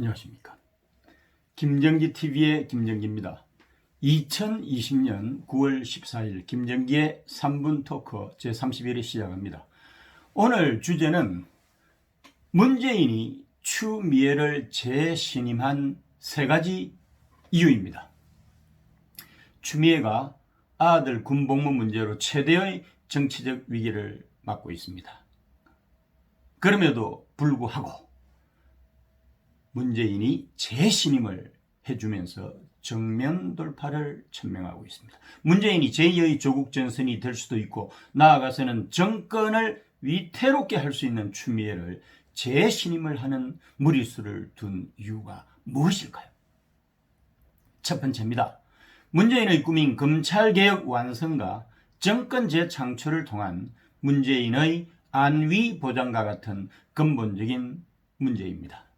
안녕하십니까. 김정기 TV의 김정기입니다. 2020년 9월 14일 김정기의 3분 토크 제31회 시작합니다. 오늘 주제는 문재인이 추미애를 재신임한 3가지 이유입니다. 추미애가 아들 군복무 문제로 최대의 정치적 위기를 맞고 있습니다. 그럼에도 불구하고 문재인이 재신임을 해주면서 정면 돌파를 천명하고 있습니다. 문재인이 제2의 조국 전선이 될 수도 있고 나아가서는 정권을 위태롭게 할 수 있는 추미애를 재신임을 하는 무리수를 둔 이유가 무엇일까요? 첫 번째입니다. 문재인의 꿈인 검찰개혁 완성과 정권 재창출을 통한 문재인의 안위 보장과 같은 근본적인 문제입니다.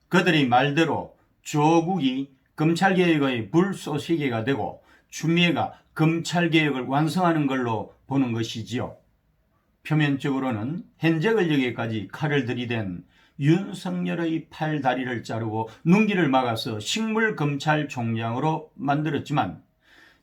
그들의 말대로 조국이 검찰개혁의 불쏘시개가 되고 추미애가 검찰개혁을 완성하는 걸로 보는 것이지요. 표면적으로는 현재 권력에까지 칼을 들이댄 윤석열의 팔다리를 자르고 눈길을 막아서 식물검찰총장으로 만들었지만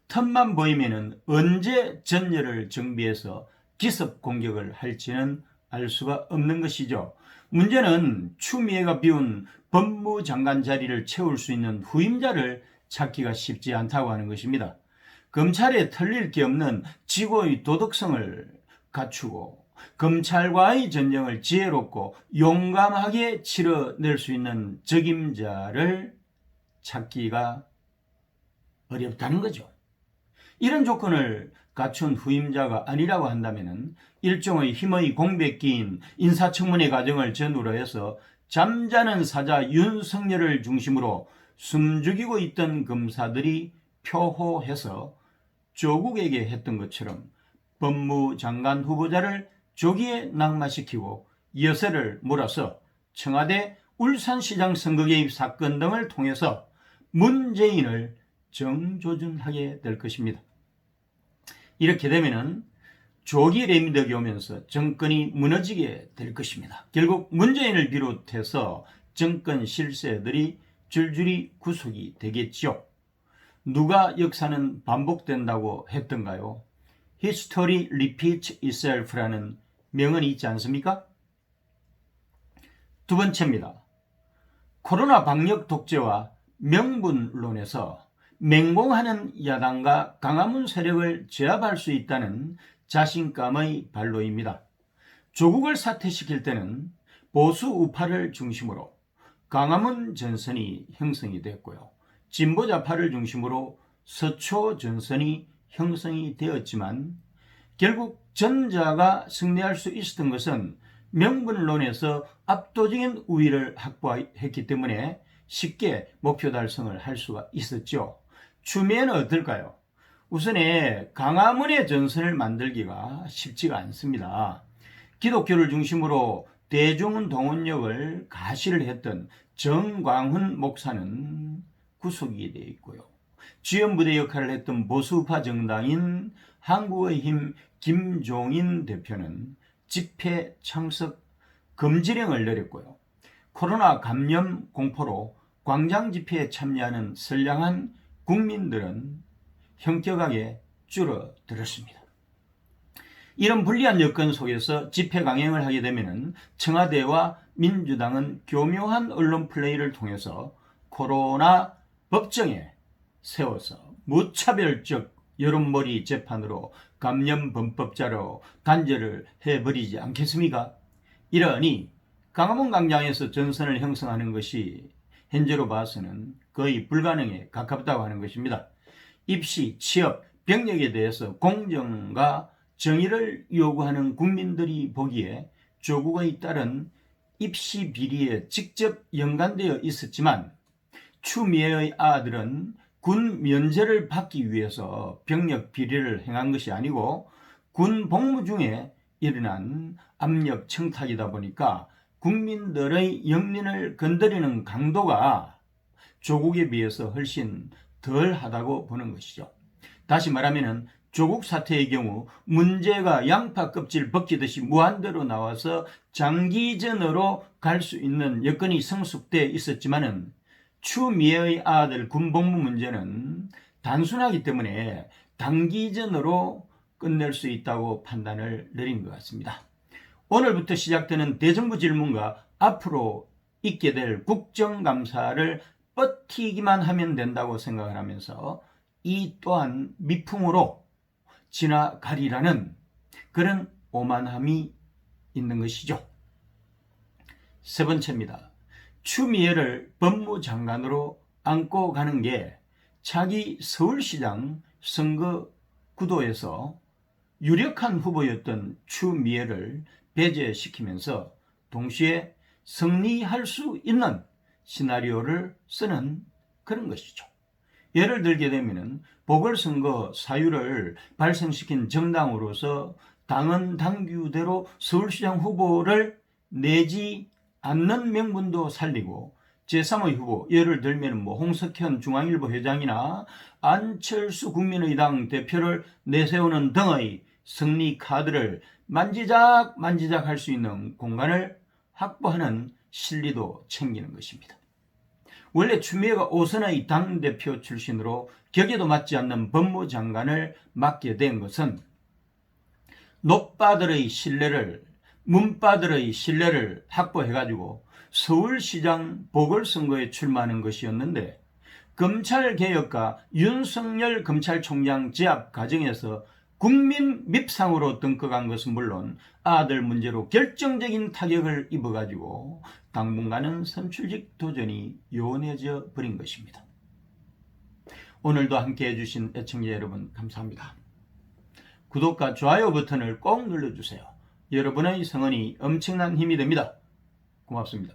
틈만 보이면 언제 전열을 정비해서 기습 공격을 할지는 알 수가 없는 것이죠. 문제는 추미애가 비운 법무장관 자리를 채울 수 있는 후임자를 찾기가 쉽지 않다고 하는 것입니다. 검찰에 털릴 게 없는 지고의 도덕성을 갖추고 검찰과의 전쟁을 지혜롭고 용감하게 치러낼 수 있는 적임자를 찾기가 어렵다는 거죠. 이런 조건을 갖춘 후임자가 아니라고 한다면 일종의 힘의 공백기인 인사청문회 과정을 전후로 해서 잠자는 사자 윤석열을 중심으로 숨죽이고 있던 검사들이 표호해서 조국에게 했던 것처럼 법무장관 후보자를 조기에 낙마시키고 여세를 몰아서 청와대 울산시장 선거 개입 사건 등을 통해서 문재인을 정조준하게 될 것입니다. 이렇게 되면은 조기 레미덕이 오면서 정권이 무너지게 될 것입니다. 결국 문재인을 비롯해서 정권 실세들이 줄줄이 구속이 되겠죠. 누가 역사는 반복된다고 했던가요? History repeats itself라는 명언이 있지 않습니까? 두 번째입니다. 코로나 방역 독재와 명분론에서 맹공하는 야당과 광화문 세력을 제압할 수 있다는 자신감의 발로입니다. 조국을 사퇴시킬 때는 보수 우파를 중심으로 광화문 전선이 형성이 됐고요. 진보좌파를 중심으로 서초 전선이 형성이 되었지만 결국 전자가 승리할 수 있었던 것은 명분론에서 압도적인 우위를 확보했기 때문에 쉽게 목표 달성을 할 수가 있었죠. 추미애는 어떨까요? 우선에 광화문의 전선을 만들기가 쉽지가 않습니다. 기독교를 중심으로 대중동원력을 가시를 했던 정광훈 목사는 구속이 되어 있고요. 지원부대 역할을 했던 보수우파 정당인 한국의힘 김종인 대표는 집회 참석 금지령을 내렸고요. 코로나 감염 공포로 광장 집회에 참여하는 선량한 국민들은 현격하게 줄어들었습니다. 이런 불리한 여건 속에서 집회 강행을 하게 되면 청와대와 민주당은 교묘한 언론 플레이를 통해서 코로나 법정에 세워서 무차별적 여론몰이 재판으로 감염범법자로 단죄를 해버리지 않겠습니까? 이러니 광화문 광장에서 전선을 형성하는 것이 현재로 봐서는 거의 불가능에 가깝다고 하는 것입니다. 입시, 취업, 병역에 대해서 공정과 정의를 요구하는 국민들이 보기에 조국의 딸은 입시 비리에 직접 연관되어 있었지만 추미애의 아들은 군 면제를 받기 위해서 병역 비리를 행한 것이 아니고 군 복무 중에 일어난 압력 청탁이다 보니까 국민들의 영린을 건드리는 강도가 조국에 비해서 훨씬 덜하다고 보는 것이죠. 다시 말하면 조국 사태의 경우 문제가 양파 껍질 벗기듯이 무한대로 나와서 장기전으로 갈 수 있는 여건이 성숙돼 있었지만은 추미애의 아들 군복무 문제는 단순하기 때문에 단기전으로 끝낼 수 있다고 판단을 내린 것 같습니다. 오늘부터 시작되는 대정부 질문과 앞으로 있게 될 국정감사를 버티기만 하면 된다고 생각을 하면서 이 또한 미풍으로 지나가리라는 그런 오만함이 있는 것이죠. 세 번째입니다. 추미애를 법무장관으로 안고 가는 게 차기 서울시장 선거 구도에서 유력한 후보였던 추미애를 배제시키면서 동시에 승리할 수 있는 시나리오를 쓰는 그런 것이죠. 예를 들게 되면 보궐선거 사유를 발생시킨 정당으로서 당헌 당규대로 서울시장 후보를 내지 않는 명분도 살리고 제3의 후보, 예를 들면 홍석현 중앙일보 회장이나 안철수 국민의당 대표를 내세우는 등의 승리 카드를 만지작 할 수 있는 공간을 확보하는 실리도 챙기는 것입니다. 원래 추미애가 오선의 당대표 출신으로 격에도 맞지 않는 법무장관을 맡게 된 것은 노빠들의 신뢰를, 문빠들의 신뢰를 확보해가지고 서울시장 보궐선거에 출마하는 것이었는데, 검찰개혁과 윤석열 검찰총장 제압 과정에서 국민 밉상으로 등극한 것은 물론 아들 문제로 결정적인 타격을 입어가지고 당분간은 선출직 도전이 요원해져 버린 것입니다. 오늘도 함께 해주신 애청자 여러분 감사합니다. 구독과 좋아요 버튼을 꼭 눌러주세요. 여러분의 성원이 엄청난 힘이 됩니다. 고맙습니다.